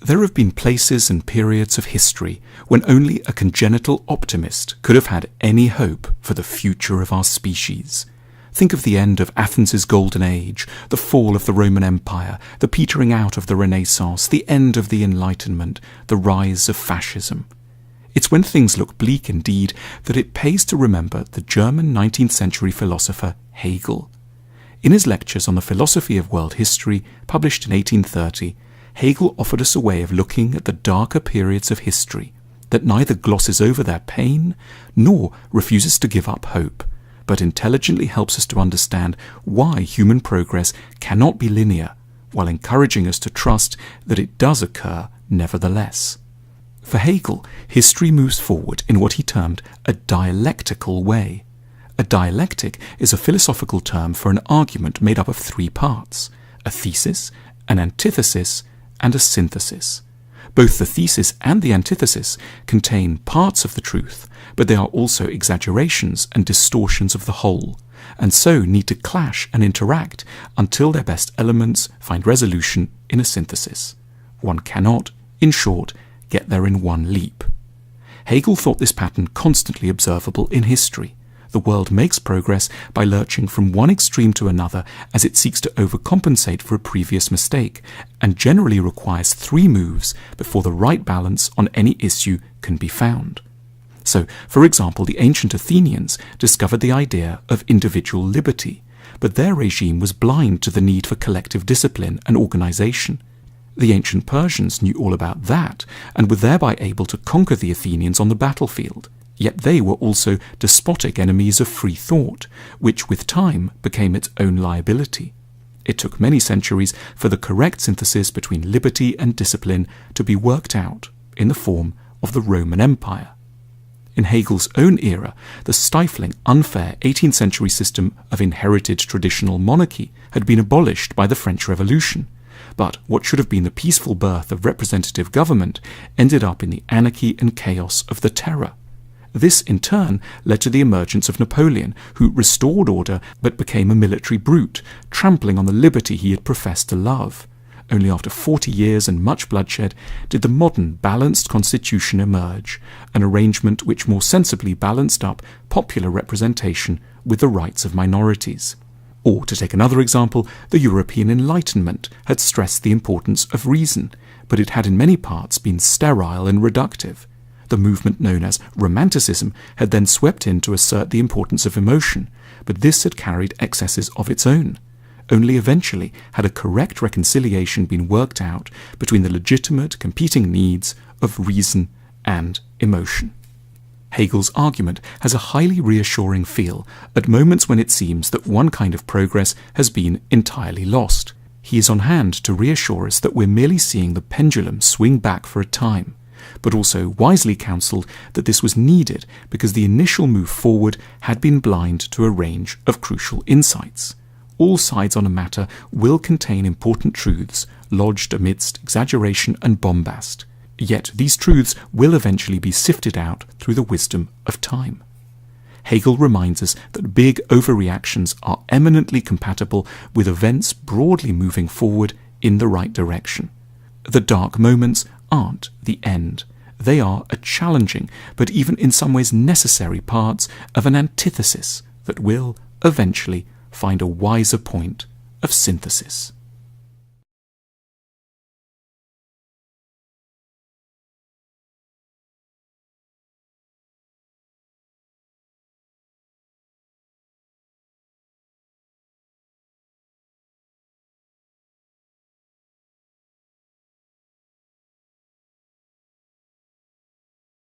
There have been places and periods of history when only a congenital optimist could have had any hope for the future of our species. Think of the end of Athens' golden age, the fall of the Roman Empire, the petering out of the Renaissance, the end of the Enlightenment, the rise of fascism. It's when things look bleak indeed that it pays to remember the German 19th century philosopher Hegel. In his lectures on the philosophy of world history, published in 1830, Hegel offered us a way of looking at the darker periods of history that neither glosses over their pain nor refuses to give up hope, but intelligently helps us to understand why human progress cannot be linear, while encouraging us to trust that it does occur nevertheless. For Hegel, history moves forward in what he termed a dialectical way. A dialectic is a philosophical term for an argument made up of three parts: a thesis, an antithesis, and a synthesis. Both the thesis and the antithesis contain parts of the truth, but they are also exaggerations and distortions of the whole, and so need to clash and interact until their best elements find resolution in a synthesis. One cannot, in short, get there in one leap. Hegel thought this pattern constantly observable in history. The world makes progress by lurching from one extreme to another as it seeks to overcompensate for a previous mistake, and generally requires three moves before the right balance on any issue can be found. So, for example, the ancient Athenians discovered the idea of individual liberty, but their regime was blind to the need for collective discipline and organization. The ancient Persians knew all about that, and were thereby able to conquer the Athenians on the battlefield. Yet they were also despotic enemies of free thought, which with time became its own liability. It took many centuries for the correct synthesis between liberty and discipline to be worked out in the form of the Roman Empire. In Hegel's own era, the stifling, unfair 18th century system of inherited traditional monarchy had been abolished by the French Revolution. But what should have been the peaceful birth of representative government ended up in the anarchy and chaos of the Terror. This, in turn, led to the emergence of Napoleon, who restored order but became a military brute, trampling on the liberty he had professed to love. Only after 40 years and much bloodshed did the modern balanced constitution emerge, an arrangement which more sensibly balanced up popular representation with the rights of minorities. Or, to take another example, the European Enlightenment had stressed the importance of reason, but it had in many parts been sterile and reductive. The movement known as Romanticism had then swept in to assert the importance of emotion, but this had carried excesses of its own. Only eventually had a correct reconciliation been worked out between the legitimate competing needs of reason and emotion. Hegel's argument has a highly reassuring feel at moments when it seems that one kind of progress has been entirely lost. He is on hand to reassure us that we're merely seeing the pendulum swing back for a time, but also wisely counselled that this was needed because the initial move forward had been blind to a range of crucial insights. All sides on a matter will contain important truths lodged amidst exaggeration and bombast. Yet these truths will eventually be sifted out through the wisdom of time. Hegel reminds us that big overreactions are eminently compatible with events broadly moving forward in the right direction. The dark moments aren't the end. They are a challenging, but even in some ways necessary parts of an antithesis that will eventually find a wiser point of synthesis.